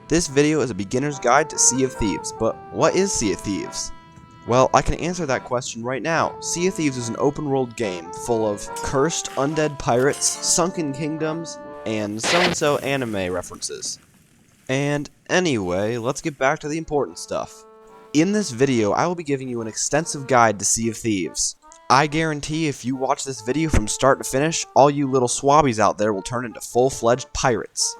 This video is a beginner's guide to Sea of Thieves, but what is Sea of Thieves? Well, I can answer that question right now. Sea of Thieves is an open-world game full of cursed undead pirates, sunken kingdoms, and so-and-so anime references. And anyway, let's get back to the important stuff. In this video, I will be giving you an extensive guide to Sea of Thieves. I guarantee if you watch this video from start to finish, all you little swabbies out there will turn into full-fledged pirates.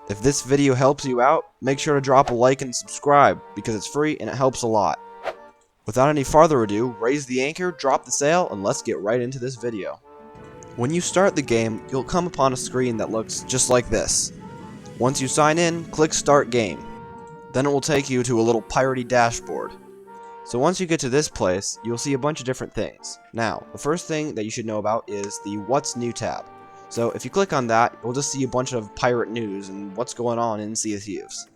If this video helps you out, make sure to drop a like and subscribe, because it's free and it helps a lot. Without any further ado, raise the anchor, drop the sail, and let's get right into this video. When you start the game, you'll come upon a screen that looks just like this. Once you sign in, click Start Game. Then it will take you to a little piratey dashboard. So once you get to this place, you'll see a bunch of different things. Now, the first thing that you should know about is the What's New tab. So if you click on that, you'll just see a bunch of pirate news and what's going on in Sea of Thieves.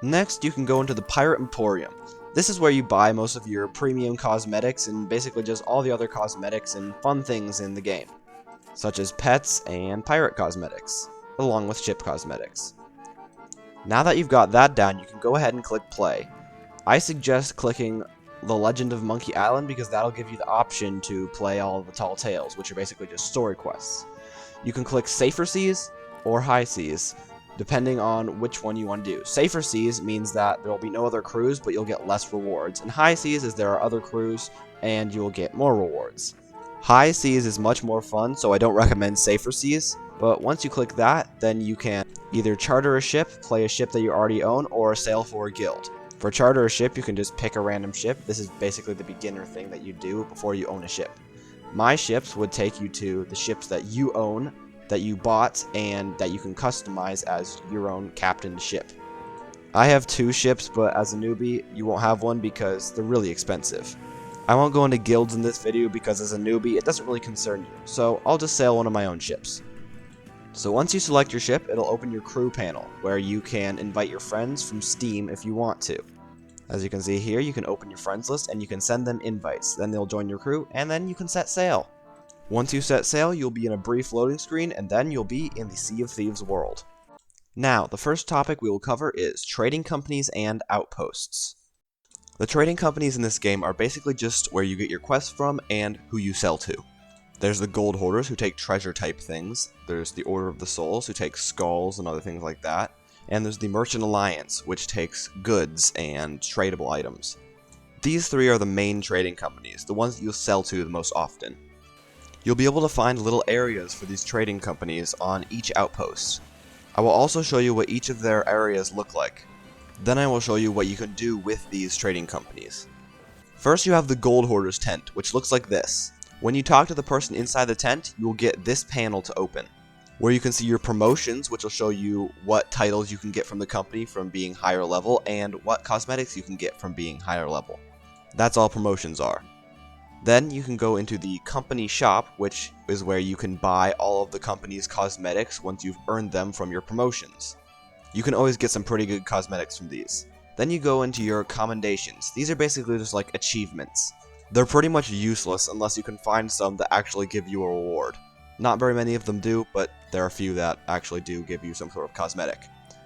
Next, you can go into the Pirate Emporium. This is where you buy most of your premium cosmetics and basically just all the other cosmetics and fun things in the game, such as pets and pirate cosmetics, along with ship cosmetics. Now that you've got that down, you can go ahead and click play. I suggest clicking The Legend of Monkey Island because that'll give you the option to play all of the Tall Tales, which are basically just story quests. You can click Safer Seas or High Seas, depending on which one you want to do. Safer Seas means that there will be no other crews, but you'll get less rewards. And High Seas is there are other crews, and you will get more rewards. High Seas is much more fun, so I don't recommend Safer Seas. But once you click that, then you can either charter a ship, play a ship that you already own, or sail for a guild. For charter a ship, you can just pick a random ship. This is basically the beginner thing that you do before you own a ship. My ships would take you to the ships that you own, that you bought, and that you can customize as your own captained ship. I have 2 ships, but as a newbie, you won't have one because they're really expensive. I won't go into guilds in this video because as a newbie, it doesn't really concern you, so I'll just sail one of my own ships. So once you select your ship, it'll open your crew panel, where you can invite your friends from Steam if you want to. As you can see here, you can open your friends list and you can send them invites. Then they'll join your crew and then you can set sail. Once you set sail, you'll be in a brief loading screen and then you'll be in the Sea of Thieves world. Now, the first topic we will cover is trading companies and outposts. The trading companies in this game are basically just where you get your quests from and who you sell to. There's the gold hoarders who take treasure type things. There's the Order of the Souls who take skulls and other things like that. And there's the Merchant Alliance, which takes goods and tradable items. These 3 are the main trading companies, the ones that you'll sell to the most often. You'll be able to find little areas for these trading companies on each outpost. I will also show you what each of their areas look like. Then I will show you what you can do with these trading companies. First, you have the Gold Hoarders tent, which looks like this. When you talk to the person inside the tent, you will get this panel to open, where you can see your promotions, which will show you what titles you can get from the company from being higher level, and what cosmetics you can get from being higher level. That's all promotions are. Then you can go into the company shop, which is where you can buy all of the company's cosmetics once you've earned them from your promotions. You can always get some pretty good cosmetics from these. Then you go into your commendations. These are basically just like achievements. They're pretty much useless unless you can find some that actually give you a reward. Not very many of them do, but there are a few that actually do give you some sort of cosmetic.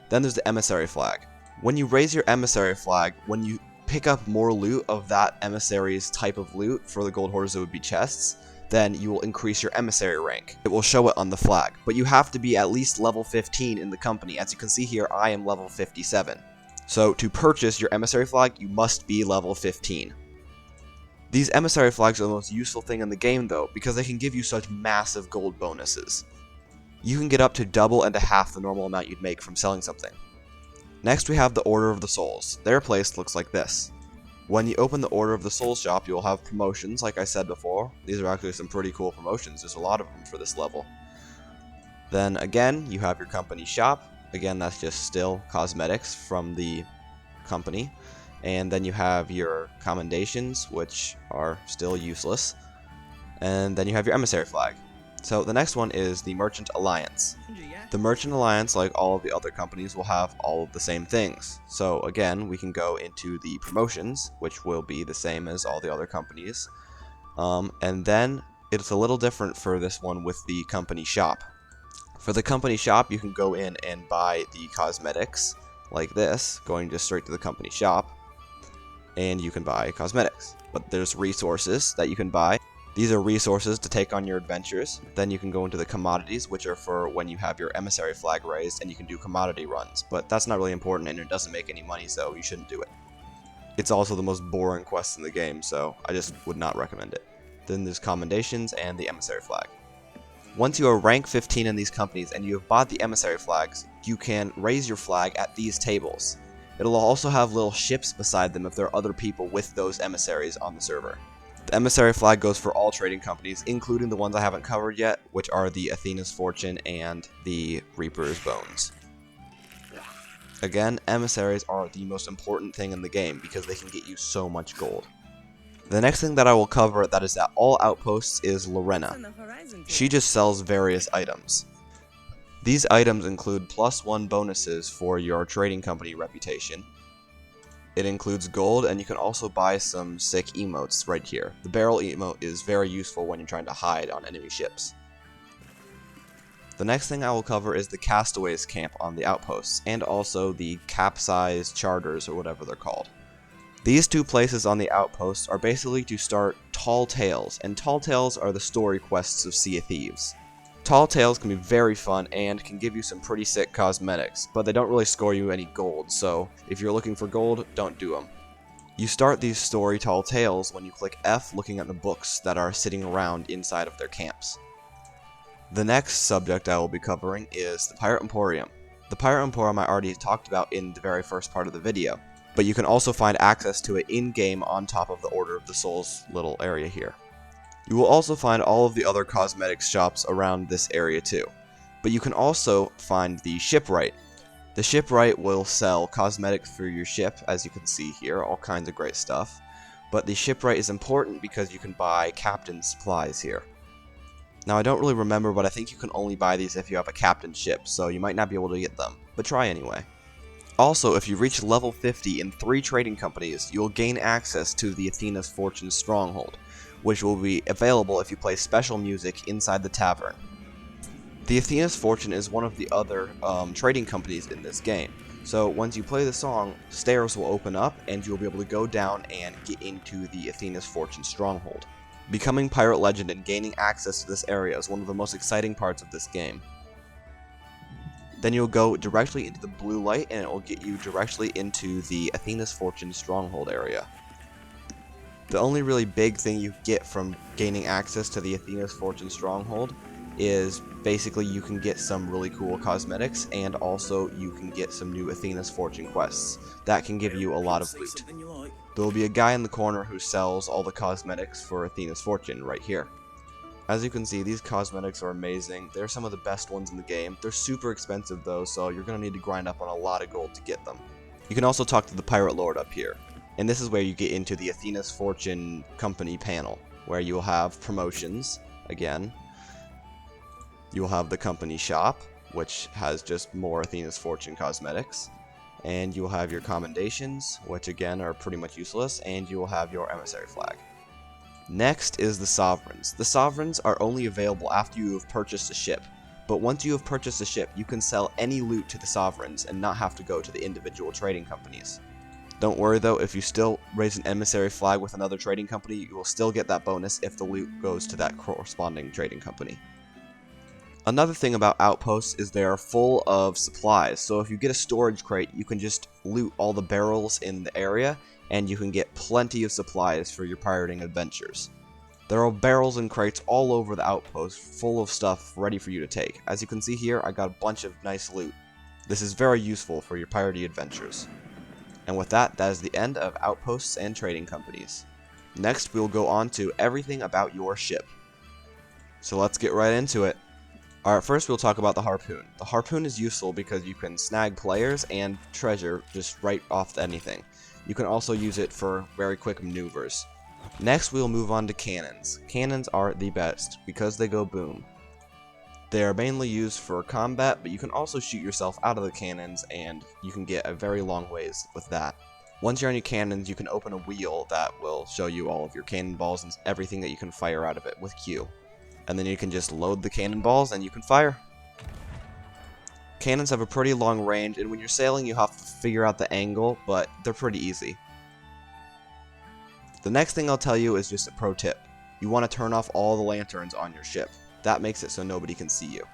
Then there's the emissary flag. When you raise your emissary flag, when you pick up more loot of that emissary's type of loot, for the gold hoarders it would be chests, then you will increase your emissary rank. It will show it on the flag, but you have to be at least level 15 in the company. As you can see here, I am level 57. So to purchase your emissary flag, you must be level 15. These emissary flags are the most useful thing in the game though, because they can give you such massive gold bonuses. You can get up to double and a half the normal amount you'd make from selling something. Next we have the Order of the Souls. Their place looks like this. When you open the Order of the Souls shop, you'll have promotions like I said before. These are actually some pretty cool promotions, there's a lot of them for this level. Then again, you have your company shop. Again, that's just still cosmetics from the company. And then you have your commendations, which are still useless. And then you have your emissary flag. So the next one is the Merchant Alliance. The Merchant Alliance, like all of the other companies, will have all of the same things. So again, we can go into the promotions, which will be the same as all the other companies. And then it's a little different for this one with the company shop. For the company shop, you can go in and buy the cosmetics, like this, going just straight to the company shop, and you can buy cosmetics. But there's resources that you can buy. These are resources to take on your adventures. Then you can go into the commodities, which are for when you have your emissary flag raised and you can do commodity runs. But that's not really important and it doesn't make any money, so you shouldn't do it. It's also the most boring quest in the game, so I just would not recommend it. Then there's commendations and the emissary flag. Once you are rank 15 in these companies and you have bought the emissary flags, you can raise your flag at these tables. It'll also have little ships beside them if there are other people with those emissaries on the server. The emissary flag goes for all trading companies, including the ones I haven't covered yet, which are the Athena's Fortune and the Reaper's Bones. Again, emissaries are the most important thing in the game because they can get you so much gold. The next thing that I will cover that is at all outposts is Lorena. She just sells various items. These items include +1 bonuses for your trading company reputation. It includes gold, and you can also buy some sick emotes right here. The barrel emote is very useful when you're trying to hide on enemy ships. The next thing I will cover is the castaways camp on the outposts, and also the capsized charters, or whatever they're called. These two places on the outposts are basically to start Tall Tales, and Tall Tales are the story quests of Sea of Thieves. Tall Tales can be very fun and can give you some pretty sick cosmetics, but they don't really score you any gold, so if you're looking for gold, don't do them. You start these story Tall Tales when you click F looking at the books that are sitting around inside of their camps. The next subject I will be covering is the Pirate Emporium. The Pirate Emporium I already talked about in the very first part of the video, but you can also find access to it in-game on top of the Order of the Souls little area here. You will also find all of the other cosmetics shops around this area too, but you can also find the shipwright. The shipwright will sell cosmetics for your ship, as you can see here, all kinds of great stuff, but the shipwright is important because you can buy captain's supplies here. Now I don't really remember, but I think you can only buy these if you have a captain ship, so you might not be able to get them, but try anyway. Also, if you reach level 50 in 3 trading companies, you will gain access to the Athena's Fortune Stronghold, which will be available if you play special music inside the tavern. The Athena's Fortune is one of the other trading companies in this game, so once you play the song, stairs will open up and you'll be able to go down and get into the Athena's Fortune Stronghold. Becoming Pirate Legend and gaining access to this area is one of the most exciting parts of this game. Then you'll go directly into the blue light and it will get you directly into the Athena's Fortune Stronghold area. The only really big thing you get from gaining access to the Athena's Fortune Stronghold is basically you can get some really cool cosmetics, and also you can get some new Athena's Fortune quests that can give you a lot of loot. There will be a guy in the corner who sells all the cosmetics for Athena's Fortune right here. As you can see, these cosmetics are amazing. They're some of the best ones in the game. They're super expensive though, so you're going to need to grind up on a lot of gold to get them. You can also talk to the Pirate Lord up here. And this is where you get into the Athena's Fortune company panel, where you will have promotions, again. You will have the company shop, which has just more Athena's Fortune cosmetics. And you will have your commendations, which again are pretty much useless, and you will have your emissary flag. Next is the Sovereigns. The Sovereigns are only available after you have purchased a ship, but once you have purchased a ship, you can sell any loot to the Sovereigns and not have to go to the individual trading companies. Don't worry though, if you still raise an emissary flag with another trading company, you will still get that bonus if the loot goes to that corresponding trading company. Another thing about outposts is they are full of supplies, so if you get a storage crate, you can just loot all the barrels in the area, and you can get plenty of supplies for your pirating adventures. There are barrels and crates all over the outpost, full of stuff ready for you to take. As you can see here, I got a bunch of nice loot. This is very useful for your piratey adventures. And with that, that is the end of outposts and trading companies. Next, we'll go on to everything about your ship. So let's get right into it. Alright, first we'll talk about the harpoon. The harpoon is useful because you can snag players and treasure just right off anything. You can also use it for very quick maneuvers. Next we'll move on to cannons. Cannons are the best because they go boom. They are mainly used for combat, but you can also shoot yourself out of the cannons and you can get a very long ways with that. Once you're on your cannons, you can open a wheel that will show you all of your cannonballs and everything that you can fire out of it with Q. And then you can just load the cannonballs and you can fire. Cannons have a pretty long range, and when you're sailing you have to figure out the angle, but they're pretty easy. The next thing I'll tell you is just a pro tip. You want to turn off all the lanterns on your ship. That makes it so nobody can see you.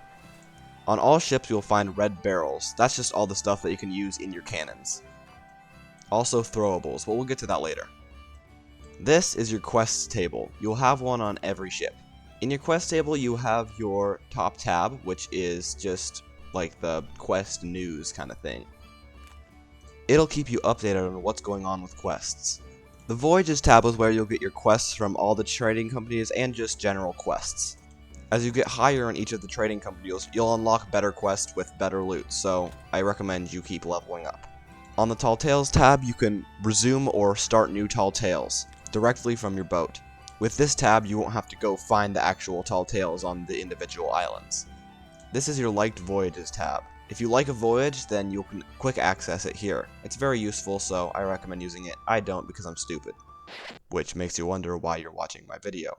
On all ships you'll find red barrels. That's just all the stuff that you can use in your cannons. Also throwables, but we'll get to that later. This is your quests table. You'll have one on every ship. In your quest table you have your top tab, which is just like the quest news kind of thing. It'll keep you updated on what's going on with quests. The Voyages tab is where you'll get your quests from all the trading companies and just general quests. As you get higher in each of the trading companies, you'll unlock better quests with better loot, so I recommend you keep leveling up. On the Tall Tales tab, you can resume or start new Tall Tales directly from your boat. With this tab, you won't have to go find the actual Tall Tales on the individual islands. This is your Liked Voyages tab. If you like a voyage, then you can quick access it here. It's very useful, so I recommend using it. I don't because I'm stupid. Which makes you wonder why you're watching my video.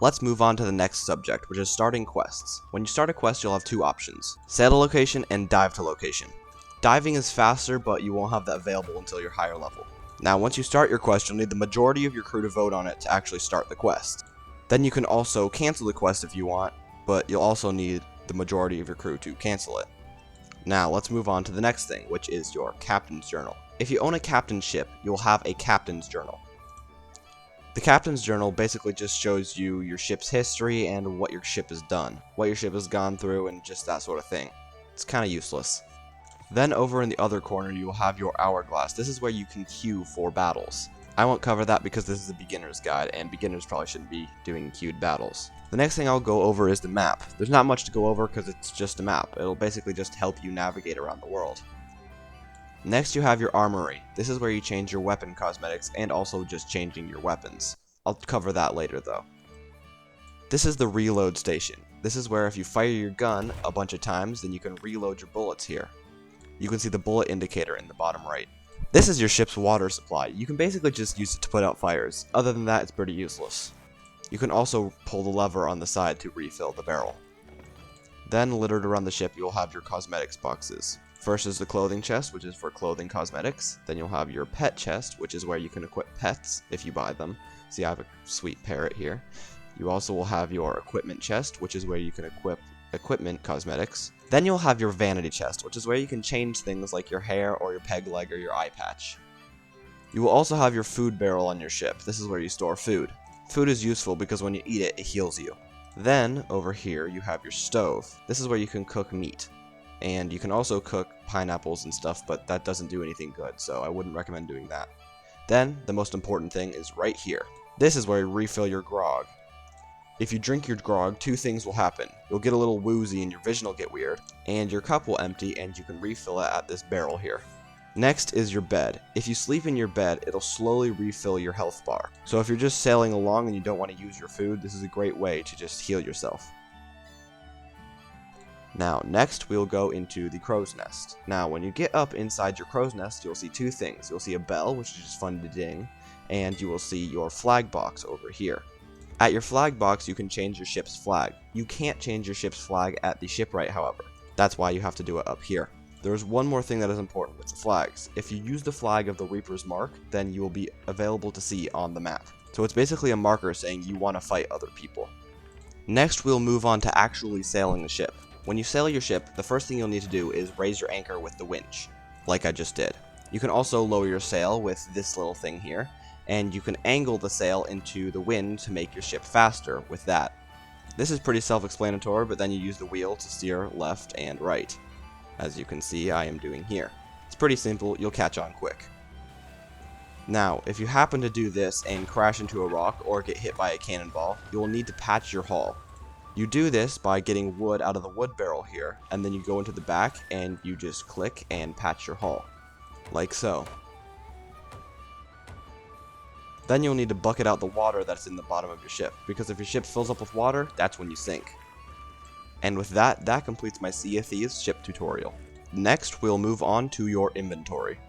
Let's move on to the next subject, which is starting quests. When you start a quest, you'll have two options: sail to location and dive to location. Diving is faster, but you won't have that available until you're higher level. Now, once you start your quest, you'll need the majority of your crew to vote on it to actually start the quest. Then you can also cancel the quest if you want, but you'll also need the majority of your crew to cancel it. Now, let's move on to the next thing, which is your captain's journal. If you own a captain's ship, you'll have a captain's journal. The captain's journal basically just shows you your ship's history and what your ship has done, what your ship has gone through, and just that sort of thing. It's kind of useless. Then over in the other corner, you will have your hourglass. This is where you can queue for battles. I won't cover that because this is a beginner's guide, and beginners probably shouldn't be doing queued battles. The next thing I'll go over is the map. There's not much to go over because it's just a map. It'll basically just help you navigate around the world. Next you have your armory. This is where you change your weapon cosmetics and also just changing your weapons. I'll cover that later though. This is the reload station. This is where if you fire your gun a bunch of times, then you can reload your bullets here. You can see the bullet indicator in the bottom right. This is your ship's water supply. You can basically just use it to put out fires. Other than that, it's pretty useless. You can also pull the lever on the side to refill the barrel. Then littered around the ship, you'll have your cosmetics boxes. First is the clothing chest, which is for clothing cosmetics. Then you'll have your pet chest, which is where you can equip pets if you buy them. See, I have a sweet parrot here. You also will have your equipment chest, which is where you can equip equipment cosmetics. Then you'll have your vanity chest, which is where you can change things like your hair or your peg leg or your eye patch. You will also have your food barrel on your ship. This is where you store food. Food is useful because when you eat it, it heals you. Then, over here, you have your stove. This is where you can cook meat. And you can also cook pineapples and stuff, but that doesn't do anything good, so I wouldn't recommend doing that. Then, the most important thing is right here. This is where you refill your grog. If you drink your grog, two things will happen. You'll get a little woozy and your vision will get weird, and your cup will empty and you can refill it at this barrel here. Next is your bed. If you sleep in your bed, it'll slowly refill your health bar. So if you're just sailing along and you don't want to use your food, this is a great way to just heal yourself. Now, next we'll go into the crow's nest. Now, when you get up inside your crow's nest, you'll see two things. You'll see a bell, which is just fun to ding, and you will see your flag box over here. At your flag box, you can change your ship's flag. You can't change your ship's flag at the shipwright, however. That's why you have to do it up here. There's one more thing that is important with the flags. If you use the flag of the Reaper's Mark, then you will be available to see on the map. So it's basically a marker saying you want to fight other people. Next, we'll move on to actually sailing the ship. When you sail your ship, the first thing you'll need to do is raise your anchor with the winch, like I just did. You can also lower your sail with this little thing here, and you can angle the sail into the wind to make your ship faster with that. This is pretty self-explanatory, but then you use the wheel to steer left and right. As you can see, I am doing here. It's pretty simple, you'll catch on quick. Now, if you happen to do this and crash into a rock or get hit by a cannonball, you will need to patch your hull. You do this by getting wood out of the wood barrel here, and then you go into the back and you just click and patch your hull. Like so. Then you'll need to bucket out the water that's in the bottom of your ship, because if your ship fills up with water, that's when you sink. And with that, that completes my Sea of Thieves ship tutorial. Next, we'll move on to your inventory.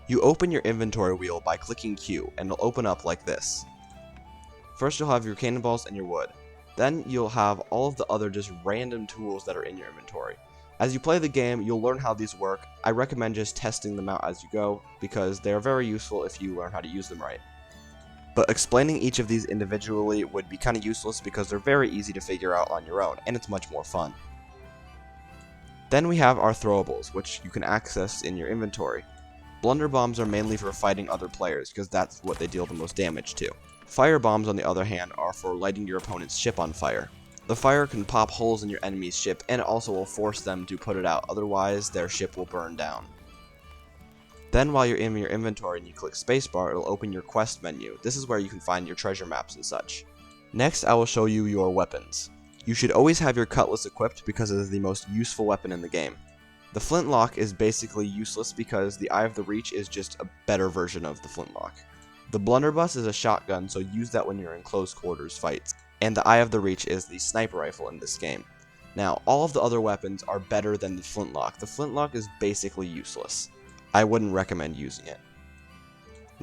You open your inventory wheel by clicking Q, and it'll open up like this. First you'll have your cannonballs and your wood. Then you'll have all of the other just random tools that are in your inventory. As you play the game, you'll learn how these work. I recommend just testing them out as you go, because they are very useful if you learn how to use them right. But explaining each of these individually would be kind of useless because they're very easy to figure out on your own, and it's much more fun. Then we have our throwables, which you can access in your inventory. Blunder bombs are mainly for fighting other players, because that's what they deal the most damage to. Fire bombs, on the other hand, are for lighting your opponent's ship on fire. The fire can pop holes in your enemy's ship, and it also will force them to put it out, otherwise their ship will burn down. Then while you're in your inventory and you click spacebar, it'll open your quest menu. This is where you can find your treasure maps and such. Next, I will show you your weapons. You should always have your cutlass equipped because it is the most useful weapon in the game. The flintlock is basically useless because the Eye of the Reach is just a better version of the flintlock. The blunderbuss is a shotgun, so use that when you're in close quarters fights. And the Eye of the Reach is the sniper rifle in this game. Now, all of the other weapons are better than the flintlock. The flintlock is basically useless. I wouldn't recommend using it.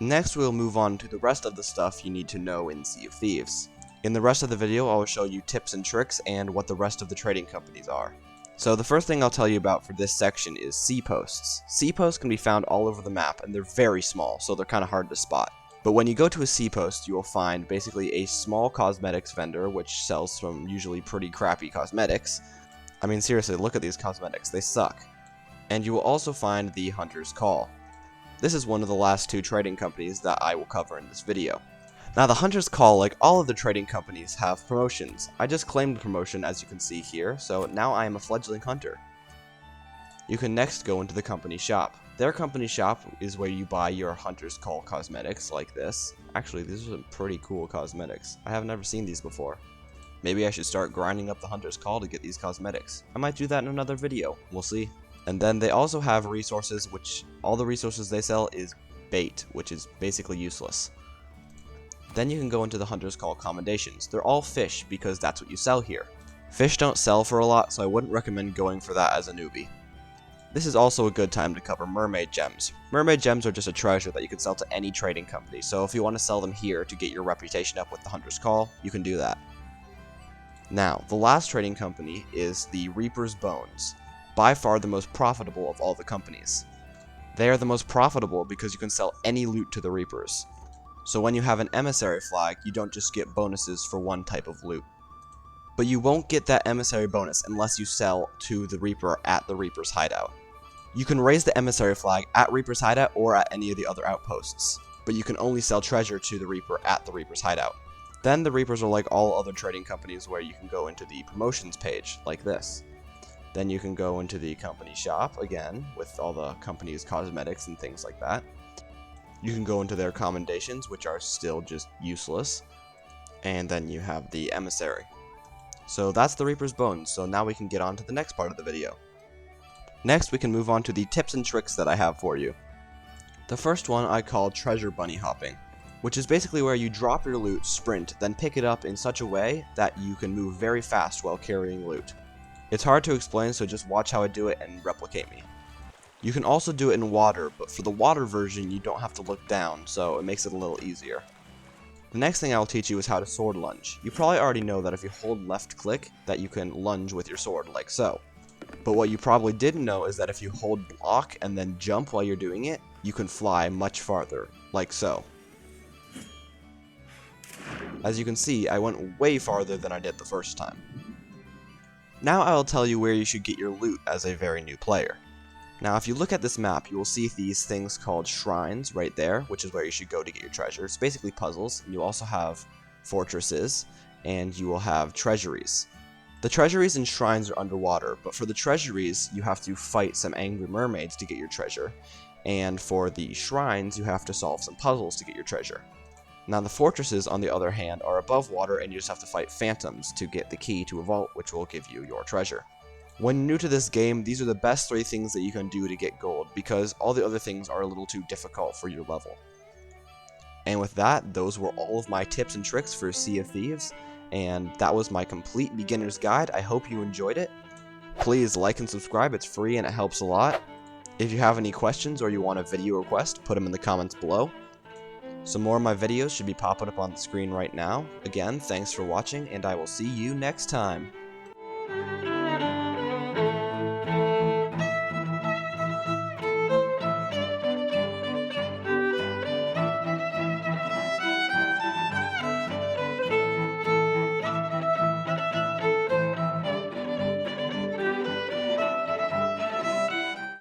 Next, we'll move on to the rest of the stuff you need to know in Sea of Thieves. In the rest of the video, I will show you tips and tricks and what the rest of the trading companies are. So the first thing I'll tell you about for this section is sea posts. Sea posts can be found all over the map, and they're very small, so they're kind of hard to spot. But when you go to a sea post, you will find basically a small cosmetics vendor, which sells some usually pretty crappy cosmetics. I mean, seriously, look at these cosmetics, they suck. And you will also find the Hunter's Call. This is one of the last two trading companies that I will cover in this video. Now, the Hunter's Call, like all of the trading companies, have promotions. I just claimed the promotion, as you can see here, so now I am a fledgling hunter. You can next go into the company shop. Their company shop is where you buy your Hunter's Call cosmetics, like this. Actually, these are some pretty cool cosmetics. I have never seen these before. Maybe I should start grinding up the Hunter's Call to get these cosmetics. I might do that in another video, we'll see. And then they also have resources, which all the resources they sell is bait, which is basically useless. Then you can go into the Hunter's Call commendations. They're all fish because that's what you sell here. Fish don't sell for a lot, so I wouldn't recommend going for that as a newbie. This is also a good time to cover mermaid gems. Mermaid gems are just a treasure that you can sell to any trading company, so if you want to sell them here to get your reputation up with the Hunter's Call, you can do that. Now, the last trading company is the Reaper's Bones, by far the most profitable of all the companies. They are the most profitable because you can sell any loot to the Reapers. So when you have an emissary flag, you don't just get bonuses for one type of loot. But you won't get that emissary bonus unless you sell to the Reaper at the Reaper's hideout. You can raise the emissary flag at Reaper's hideout or at any of the other outposts, but you can only sell treasure to the Reaper at the Reaper's hideout. Then the Reapers are like all other trading companies where you can go into the promotions page, like this. Then you can go into the company shop, again, with all the company's cosmetics and things like that. You can go into their commendations, which are still just useless. And then you have the emissary. So that's the Reaper's Bones, so now we can get on to the next part of the video. Next, we can move on to the tips and tricks that I have for you. The first one I call treasure bunny hopping, which is basically where you drop your loot, sprint, then pick it up in such a way that you can move very fast while carrying loot. It's hard to explain, so just watch how I do it and replicate me. You can also do it in water, but for the water version you don't have to look down, so it makes it a little easier. The next thing I will teach you is how to sword lunge. You probably already know that if you hold left click, that you can lunge with your sword, like so. But what you probably didn't know is that if you hold block and then jump while you're doing it, you can fly much farther, like so. As you can see, I went way farther than I did the first time. Now I will tell you where you should get your loot as a very new player. Now if you look at this map, you will see these things called shrines right there, which is where you should go to get your treasure. It's basically puzzles, and you also have fortresses, and you will have treasuries. The treasuries and shrines are underwater, but for the treasuries, you have to fight some angry mermaids to get your treasure, and for the shrines, you have to solve some puzzles to get your treasure. Now the fortresses, on the other hand, are above water, and you just have to fight phantoms to get the key to a vault, which will give you your treasure. When new to this game, these are the best 3 things that you can do to get gold, because all the other things are a little too difficult for your level. And with that, those were all of my tips and tricks for Sea of Thieves, and that was my complete beginner's guide. I hope you enjoyed it. Please like and subscribe, it's free and it helps a lot. If you have any questions or you want a video request, put them in the comments below. Some more of my videos should be popping up on the screen right now. Again, thanks for watching, and I will see you next time.